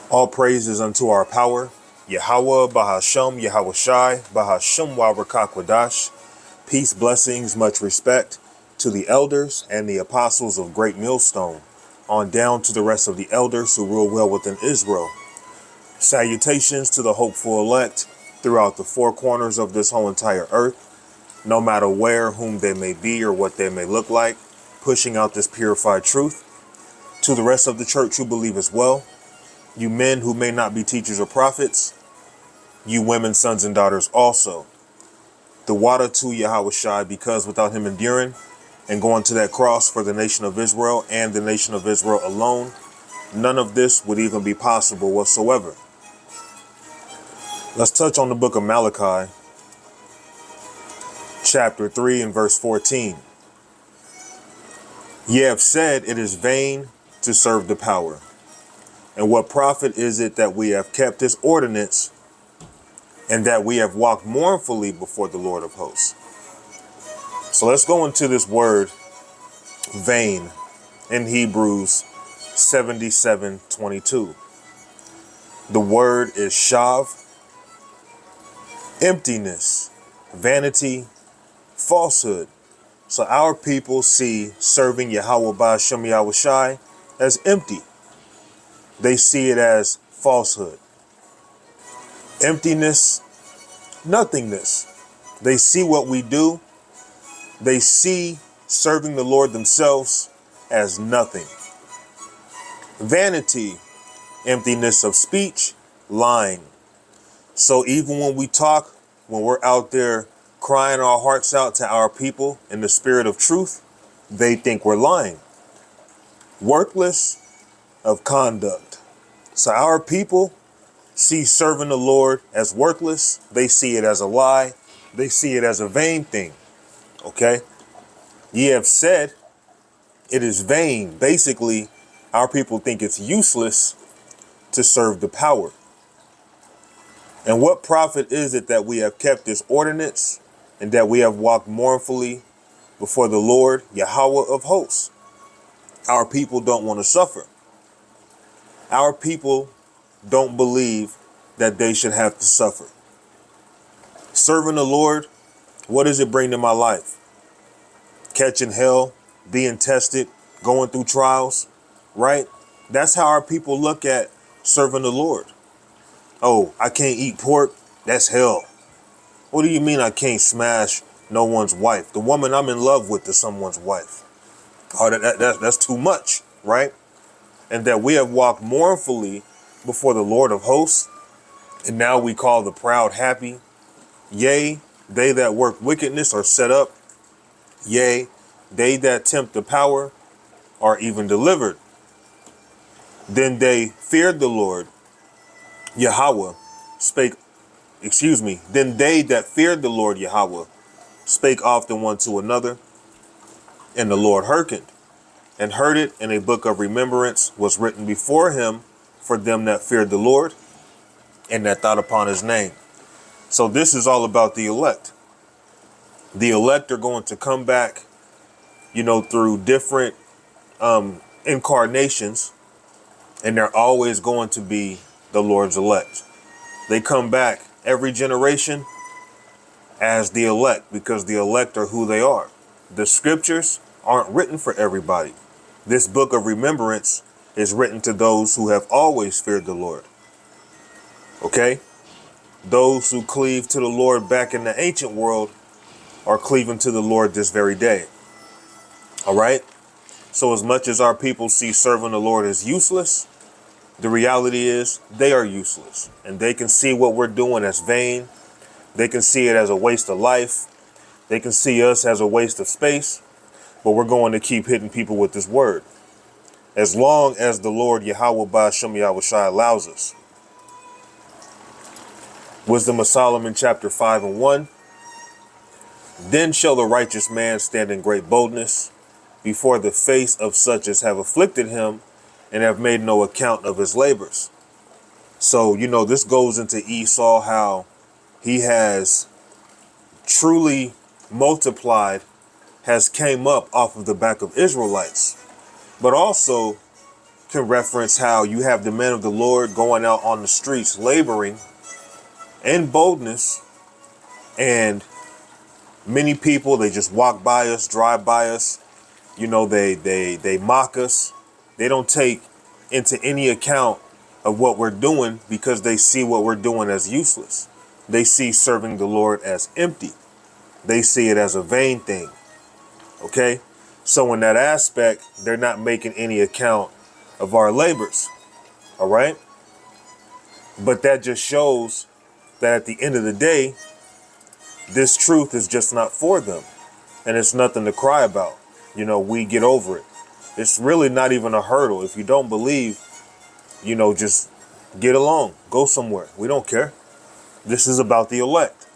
All praises unto our power, Yahweh, Bahashem, Yahweh Shai, Bahashem Wawakakwadash. Peace, blessings, much respect to the elders and the apostles of Great Millstone, on down to the rest of the elders who rule well within Israel. Salutations to the hopeful elect throughout the four corners of this whole entire earth, no matter where, whom they may be, or what they may look like, pushing out this purified truth. To the rest of the church who believe as well, you men who may not be teachers or prophets, you women, sons and daughters also. The water to Yahweh Shai, because without him enduring and going to that cross for the nation of Israel and the nation of Israel alone, none of this would even be possible whatsoever. Let's touch on the book of Malachi, chapter 3 and verse 14. Ye have said it is vain to serve the power. And what profit is it that we have kept his ordinance and that we have walked mournfully before the Lord of hosts? So let's go into this word vain in Hebrews 77:22. The word is shav, emptiness, vanity, falsehood. So our people see serving Yahweh Ba'ashem Yahweh Shai as empty. They see it as falsehood, emptiness, nothingness. They see what we do. They see serving the Lord themselves as nothing. Vanity, emptiness of speech, lying. So even when we talk, when we're out there crying our hearts out to our people in the spirit of truth, they think we're lying. Worthless of conduct. So our people see serving the Lord as worthless. They see it as a lie. They see it as a vain thing. Okay? Ye have said it is vain. Basically, our people think it's useless to serve the power. And what profit is it that we have kept this ordinance and that we have walked mournfully before the Lord, Yahweh of hosts? Our people don't want to suffer. Our people don't believe that they should have to suffer. Serving the Lord, what does it bring to my life? Catching hell, being tested, going through trials, right? That's how our people look at serving the Lord. Oh, I can't eat pork. That's hell. What do you mean I can't smash no one's wife? The woman I'm in love with is someone's wife. Oh, that's too much, right? And that we have walked mournfully before the Lord of hosts, and now we call the proud happy. Yea, they that work wickedness are set up. Yea, they that tempt the power are even delivered. Then they feared the Lord, Yahweh, then they that feared the Lord Yahweh spake often one to another, and the Lord hearkened, and heard it, and a book of remembrance was written before him for them that feared the Lord and that thought upon his name. So this is all about the elect. The elect are going to come back, through different incarnations, and they're always going to be the Lord's elect. They come back every generation as the elect because the elect are who they are. The scriptures aren't written for everybody. This book of remembrance is written to those who have always feared the Lord. Okay? Those who cleave to the Lord back in the ancient world are cleaving to the Lord this very day. All right? So as much as our people see serving the Lord as useless, the reality is they are useless, and they can see what we're doing as vain. They can see it as a waste of life. They can see us as a waste of space, but we're going to keep hitting people with this word as long as the Lord Yahweh Ba'ashem Yahweh Shai allows us. Wisdom of Solomon chapter 5 and 1. Then shall the righteous man stand in great boldness before the face of such as have afflicted him and have made no account of his labors. So, this goes into Esau, how he has truly multiplied, has came up off of the back of Israelites. But also, can reference how you have the men of the Lord going out on the streets laboring in boldness, and many people, they just walk by us, drive by us. You know, they mock us. They don't take into any account of what we're doing because they see what we're doing as useless. They see serving the Lord as empty. They see it as a vain thing. Okay? So in that aspect, they're not making any account of our labors. All right? But that just shows that at the end of the day, this truth is just not for them. And it's nothing to cry about. You know, we get over it. It's really not even a hurdle. If you don't believe, you know, just get along. Go somewhere. We don't care. This is about the elect.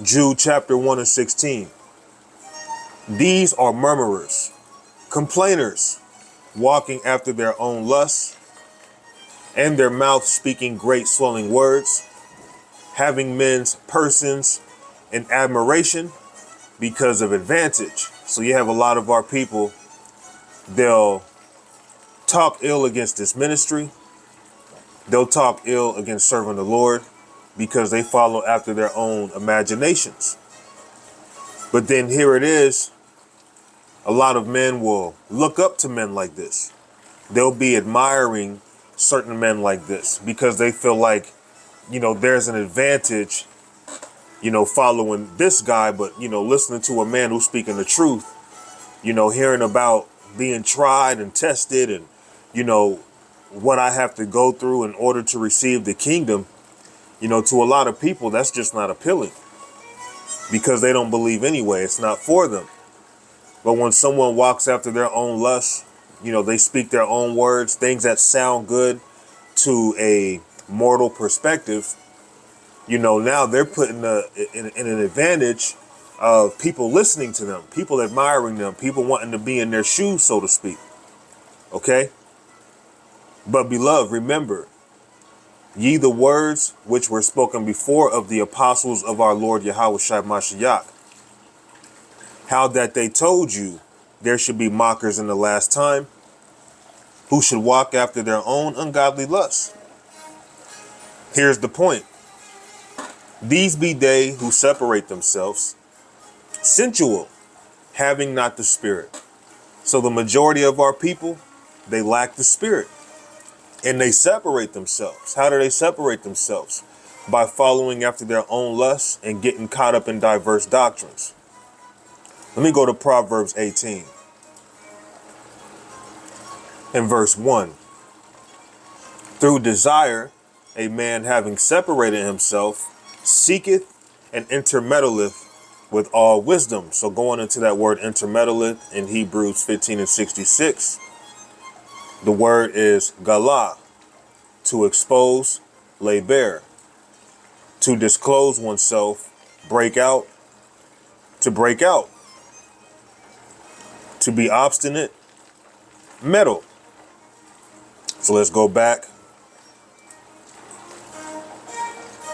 Jude chapter 1 and 16. These are murmurers, complainers, walking after their own lusts, and their mouth speaking great swelling words, having men's persons in admiration because of advantage. So you have a lot of our people, they'll talk ill against this ministry. They'll talk ill against serving the Lord because they follow after their own imaginations. But then here it is. A lot of men will look up to men like this. They'll be admiring certain men like this because they feel like, you know, there's an advantage, you know, following this guy, but, you know, listening to a man who's speaking the truth, you know, hearing about being tried and tested and, you know, what I have to go through in order to receive the kingdom, you know, to a lot of people, that's just not appealing because they don't believe anyway. It's not for them. But when someone walks after their own lusts, you know, they speak their own words, things that sound good to a mortal perspective, you know, now they're put in an advantage of people listening to them, people admiring them, people wanting to be in their shoes, so to speak. Okay? But beloved, remember, ye the words which were spoken before of the apostles of our Lord Yahweh Shai Mashiach, how that they told you there should be mockers in the last time, who should walk after their own ungodly lusts. Here's the point. These be they who separate themselves, sensual, having not the Spirit. So the majority of our people, they lack the Spirit. And they separate themselves. How do they separate themselves? By following after their own lusts and getting caught up in diverse doctrines. Let me go to Proverbs 18 and verse 1. Through desire, a man having separated himself, seeketh and intermeddleth with all wisdom. So going into that word intermeddleth in Hebrews 15 and 66, the word is galah, to expose, lay bare, to disclose oneself, break out, to break out, to be obstinate, meddle. So let's go back.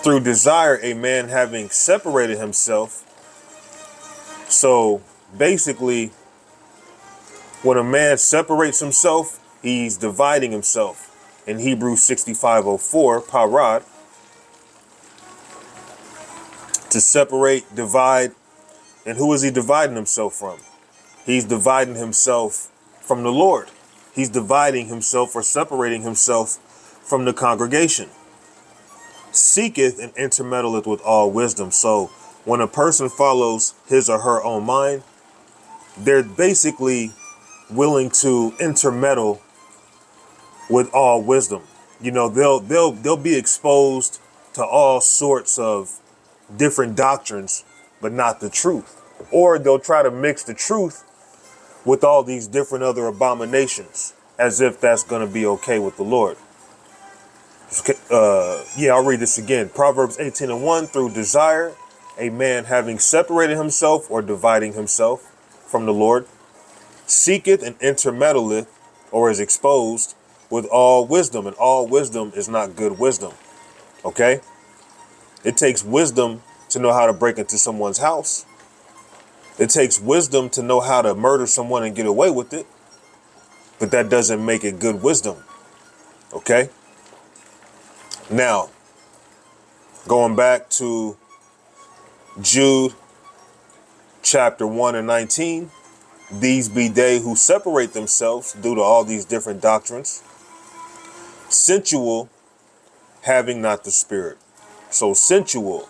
Through desire, a man having separated himself. So basically, when a man separates himself, he's dividing himself. In Hebrews 65:04, parad, to separate, divide. And who is he dividing himself from? He's dividing himself from the Lord. He's dividing himself or separating himself from the congregation. Seeketh and intermeddleth with all wisdom. So when a person follows his or her own mind, they're basically willing to intermeddle with all wisdom. You know, they'll be exposed to all sorts of different doctrines, but not the truth. Or they'll try to mix the truth with all these different other abominations, as if that's going to be okay with the Lord. I'll read this again. Proverbs 18 and 1, through desire, a man having separated himself or dividing himself from the Lord, seeketh and intermeddleth, or is exposed, with all wisdom. And all wisdom is not good wisdom. Okay? It takes wisdom to know how to break into someone's house. It takes wisdom to know how to murder someone and get away with it. but that doesn't make it good wisdom. Okay? Now, going back to Jude chapter 1 and 19, these be they who separate themselves due to all these different doctrines, sensual, having not the spirit. So sensual,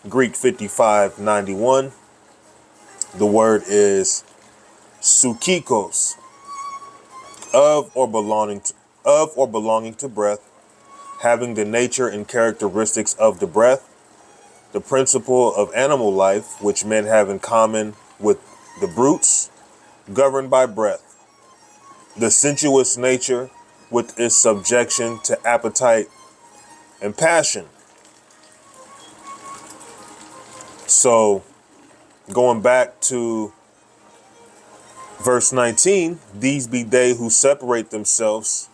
Greek 5591, the word is psychikos, of or belonging to breath, having the nature and characteristics of the breath, the principle of animal life, which men have in common with the brutes, governed by breath, the sensuous nature with its subjection to appetite and passion. So going back to verse 19, these be they who separate themselves,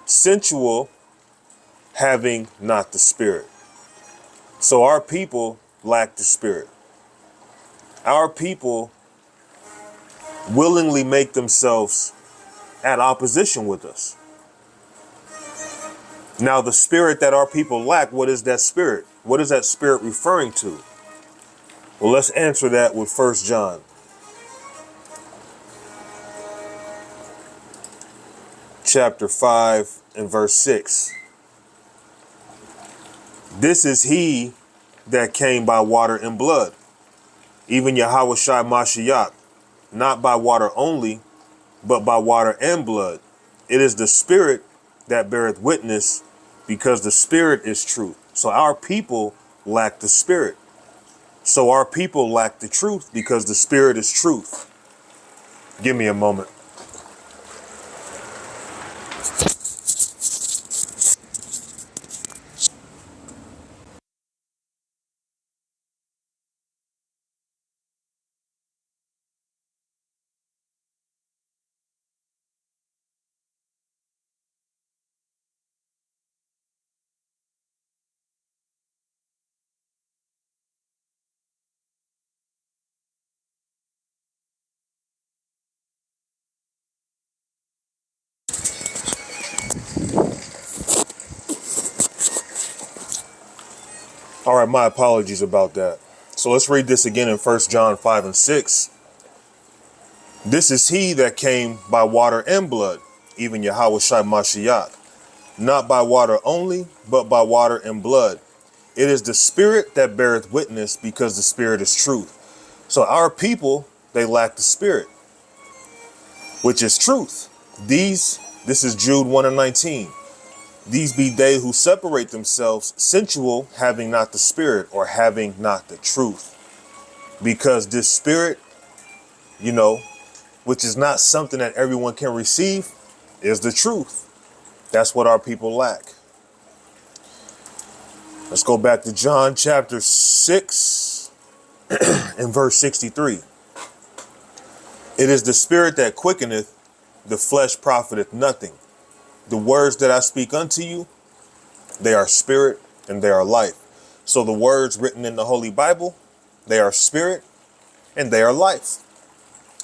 sensual, having not the spirit. So our people lack the spirit. Our people willingly make themselves at opposition with us. Now, the spirit that our people lack, what is that spirit? What is that spirit referring to? Well, let's answer that with 1 John chapter 5 and verse 6. This is he that came by water and blood, even Yahushua Mashiach, not by water only, but by water and blood. It is the spirit that beareth witness, because the spirit is truth. So our people lack the spirit. So our people lack the truth because the spirit is truth. Give me a moment. All right, my apologies about that. So let's read this again in 1 John 5 and 6. This is he that came by water and blood, even Yahushua Mashiach, not by water only, but by water and blood. It is the spirit that beareth witness, because the spirit is truth. So our people, they lack the spirit, which is truth. This is Jude 1 and 19. These be they who separate themselves, sensual, having not the spirit, or having not the truth. Because this spirit, which is not something that everyone can receive, is the truth. That's what our people lack. Let's go back to John chapter 6 and verse 63. It is the spirit that quickeneth, the flesh profiteth nothing. The words that I speak unto you, they are spirit and they are life. So the words written in the Holy Bible, they are spirit and they are life.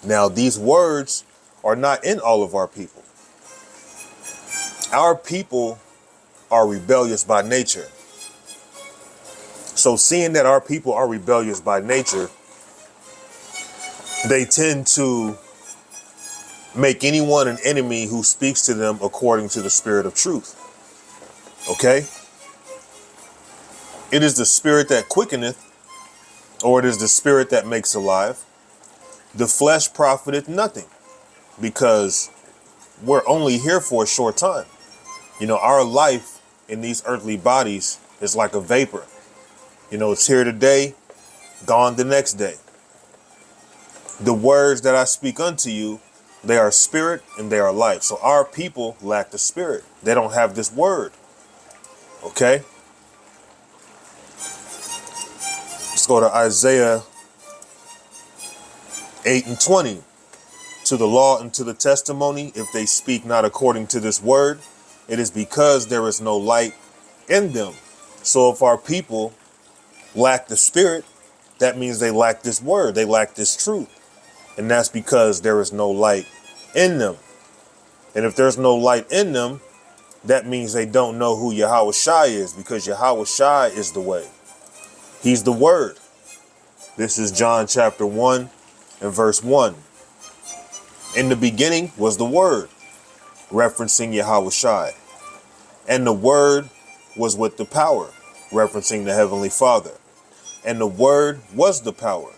Now, these words are not in all of our people. Our people are rebellious by nature. So seeing that our people are rebellious by nature, they tend to make anyone an enemy who speaks to them according to the spirit of truth. Okay? It is the spirit that quickeneth, or it is the spirit that makes alive. The flesh profiteth nothing, because we're only here for a short time. Our life in these earthly bodies is like a vapor. It's here today, gone the next day. The words that I speak unto you, they are spirit and they are life. So our people lack the spirit. They don't have this word. Okay? Let's go to Isaiah 8 and 20. To the law and to the testimony, if they speak not according to this word, it is because there is no light in them. So if our people lack the spirit, that means they lack this word. They lack this truth. And that's because there is no light in them. And if there's no light in them, that means they don't know who Yahweh Shai is, because Yahweh Shai is the way. He's the word. This is John chapter 1 and verse 1. In the beginning was the word, referencing Yahweh Shai. And the word was with the power, referencing the Heavenly Father. And the word was the power.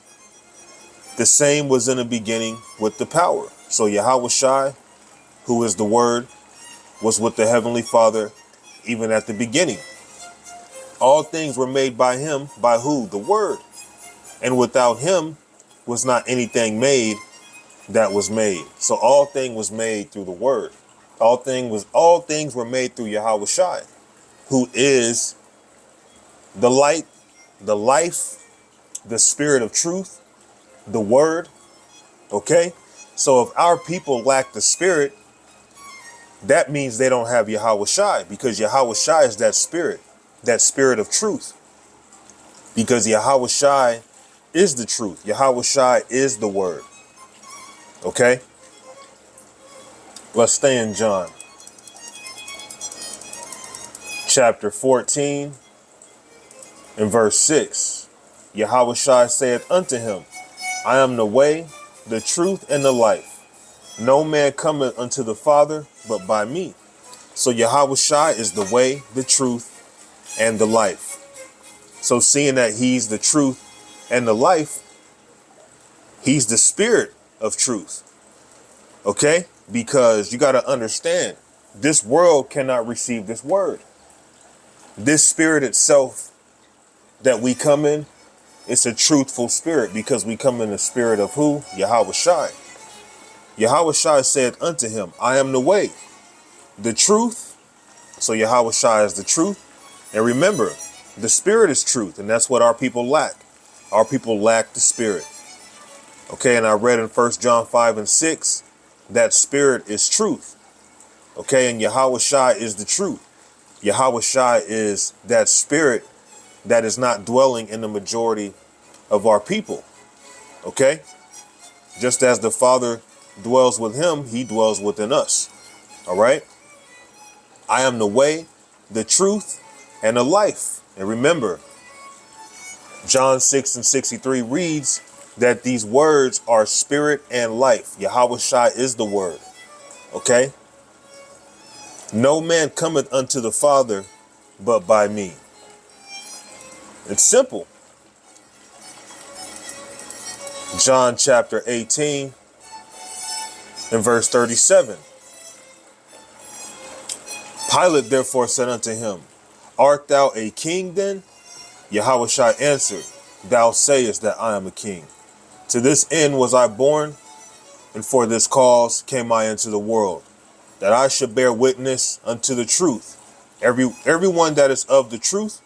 The same was in the beginning with the power. So Yahweh Shai, who is the word, was with the Heavenly Father even at the beginning. All things were made by him, by who? The word. And without him was not anything made that was made. So all thing was made through the word. All things were made through Yahweh Shai, who is the light, the life, the spirit of truth, the word. Okay? So if our people lack the spirit, that means they don't have Yahweh Shai, because Yahweh Shai is that spirit of truth. Because Yahweh Shai is the truth. Yahweh Shai is the word. Okay? Let's stay in John. Chapter 14 and verse 6. Yahweh Shai saith unto him, I am the way, the truth, and the life. No man cometh unto the Father but by me. So Yahweh Shai is the way, the truth, and the life. So seeing that he's the truth and the life, he's the spirit of truth. Okay? Because you got to understand, this world cannot receive this word. This spirit itself that we come in, it's a truthful spirit, because we come in the spirit of who? Yahweh Shai. Yahweh Shai said unto him, I am the way, the truth. So Yahweh Shai is the truth. And remember, the spirit is truth, and that's what our people lack. Our people lack the spirit. Okay, and I read in 1 John 5 and 6, that spirit is truth. Okay, and Yahweh Shai is the truth. Yahweh Shai is that spirit that is not dwelling in the majority of our people. Okay? Just as the Father dwells with him, he dwells within us. All right? I am the way, the truth, and the life. And remember, John 6 and 63 reads that these words are spirit and life. Yahweh Shai is the word. Okay? No man cometh unto the Father but by me. It's simple. John chapter 18 and verse 37. Pilate therefore said unto him, Art thou a king then? Yahweh Shai answered, Thou sayest that I am a king. To this end was I born, and for this cause came I into the world, that I should bear witness unto the truth. Everyone that is of the truth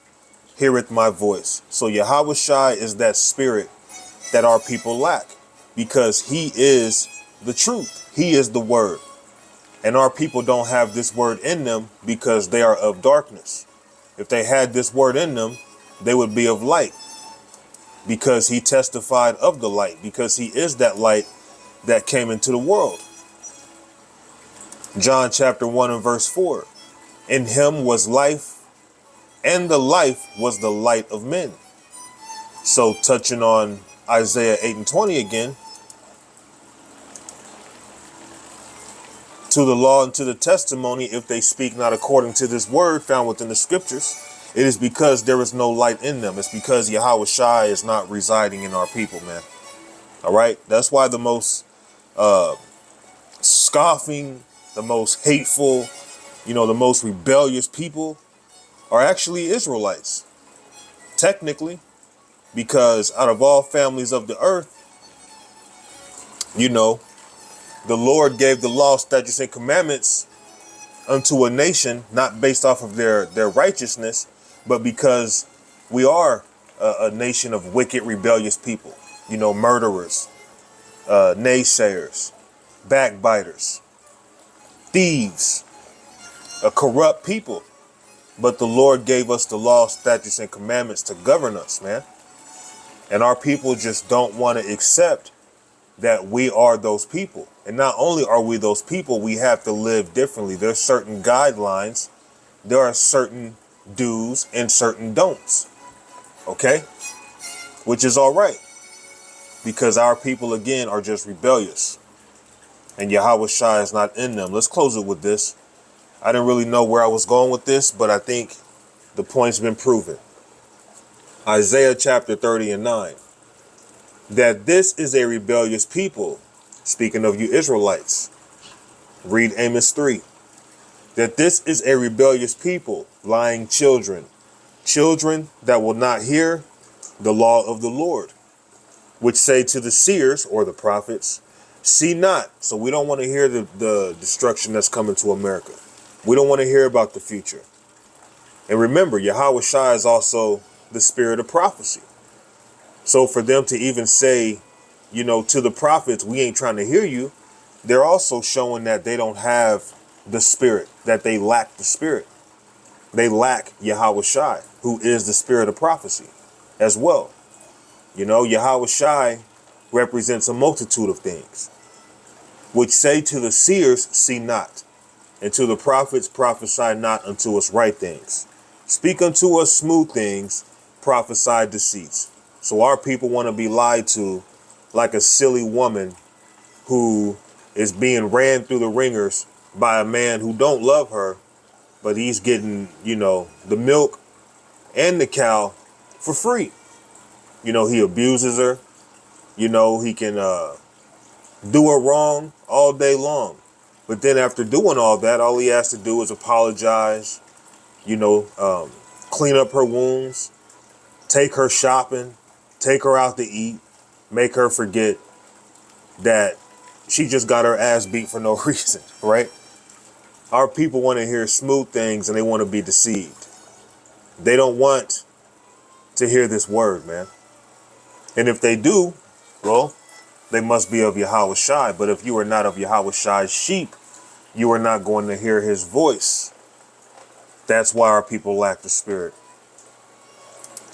heareth my voice. So Yahweh Shai is that spirit that our people lack, because he is the truth. He is the word. And our people don't have this word in them because they are of darkness. If they had this word in them, they would be of light, because he testified of the light, because he is that light that came into the world. John chapter 1 and verse 4. In him was life, and the life was the light of men. So touching on Isaiah 8 and 20 again. To the law and to the testimony, if they speak not according to this word found within the scriptures, it is because there is no light in them. It's because Yahweh Shai is not residing in our people, man. All right? That's why the most scoffing, the most hateful, the most rebellious people are actually Israelites. Technically, because out of all families of the earth, the Lord gave the law, statutes, and commandments unto a nation, not based off of their righteousness, but because we are a nation of wicked, rebellious people, murderers, naysayers, backbiters, thieves, a corrupt people. But the Lord gave us the law, statutes, and commandments to govern us, man. And our people just don't want to accept that we are those people. And not only are we those people, we have to live differently. There's certain guidelines. There are certain do's and certain don'ts. Okay? Which is all right. Because our people, again, are just rebellious. And Yahweh Shai is not in them. Let's close it with this. I didn't really know where I was going with this, but I think the point's been proven. Isaiah chapter 30 and 9. That this is a rebellious people. Speaking of you Israelites. Read Amos 3. That this is a rebellious people, lying children. Children that will not hear the law of the Lord. Which say to the seers or the prophets, see not. So we don't want to hear the destruction that's coming to America. We don't want to hear about the future. And remember, Yahweh Shai is also the spirit of prophecy. So for them to even say, you know, to the prophets, we ain't trying to hear you, they're also showing that they don't have the spirit, that they lack the spirit. They lack Yahweh Shai, who is the spirit of prophecy as well. You know, Yahweh Shai represents a multitude of things, which say to the seers, see not, and to the prophets, prophesy not unto us right things. Speak unto us smooth things, prophesy deceits. So our people want to be lied to like a silly woman who is being ran through the ringers by a man who don't love her, but he's getting, you know, the milk and the cow for free. You know, he abuses her. You know, he can do her wrong all day long. But then after doing all that, all he has to do is apologize, you know, clean up her wounds, take her shopping, take her out to eat, make her forget that she just got her ass beat for no reason, right? Our people want to hear smooth things and they want to be deceived. They don't want to hear this word, man. And if they do, well, they must be of Yahweh Shai. But if you are not of Yahweh Shai's sheep, you are not going to hear his voice. That's why our people lack the spirit.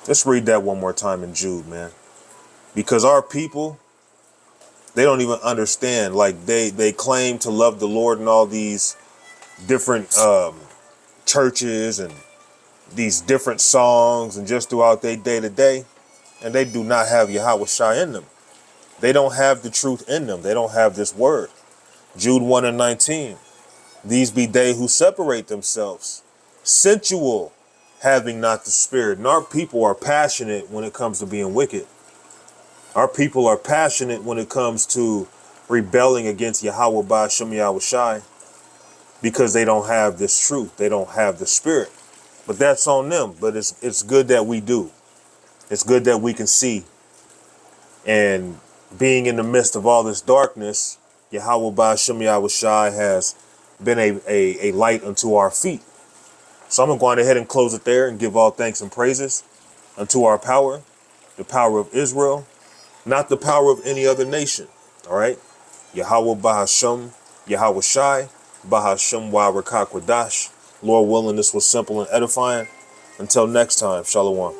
Let's read that one more time in Jude, man. Because our people, they don't even understand. Like they claim to love the Lord in all these different churches and these different songs and just throughout their day to day. And they do not have Yahweh Shai in them. They don't have the truth in them. They don't have this word. Jude 1 and 19. These be they who separate themselves, sensual, having not the spirit. And our people are passionate when it comes to being wicked. Our people are passionate when it comes to rebelling against Yahweh Ba'ashem Yahweh Shai because they don't have this truth. They don't have the spirit. But that's on them. But it's good that we do. It's good that we can see. And being in the midst of all this darkness, Yahweh Ba'ashem Yahweh Shai has been a light unto our feet. So I'm going to go on ahead and close it there and give all thanks and praises unto our power, the power of Israel, not the power of any other nation. All right. Yahweh Ba'ashem Yahweh Shai, Ba'ashem Wa Rakak Wadash. Lord willing, this was simple and edifying. Until next time, Shalom.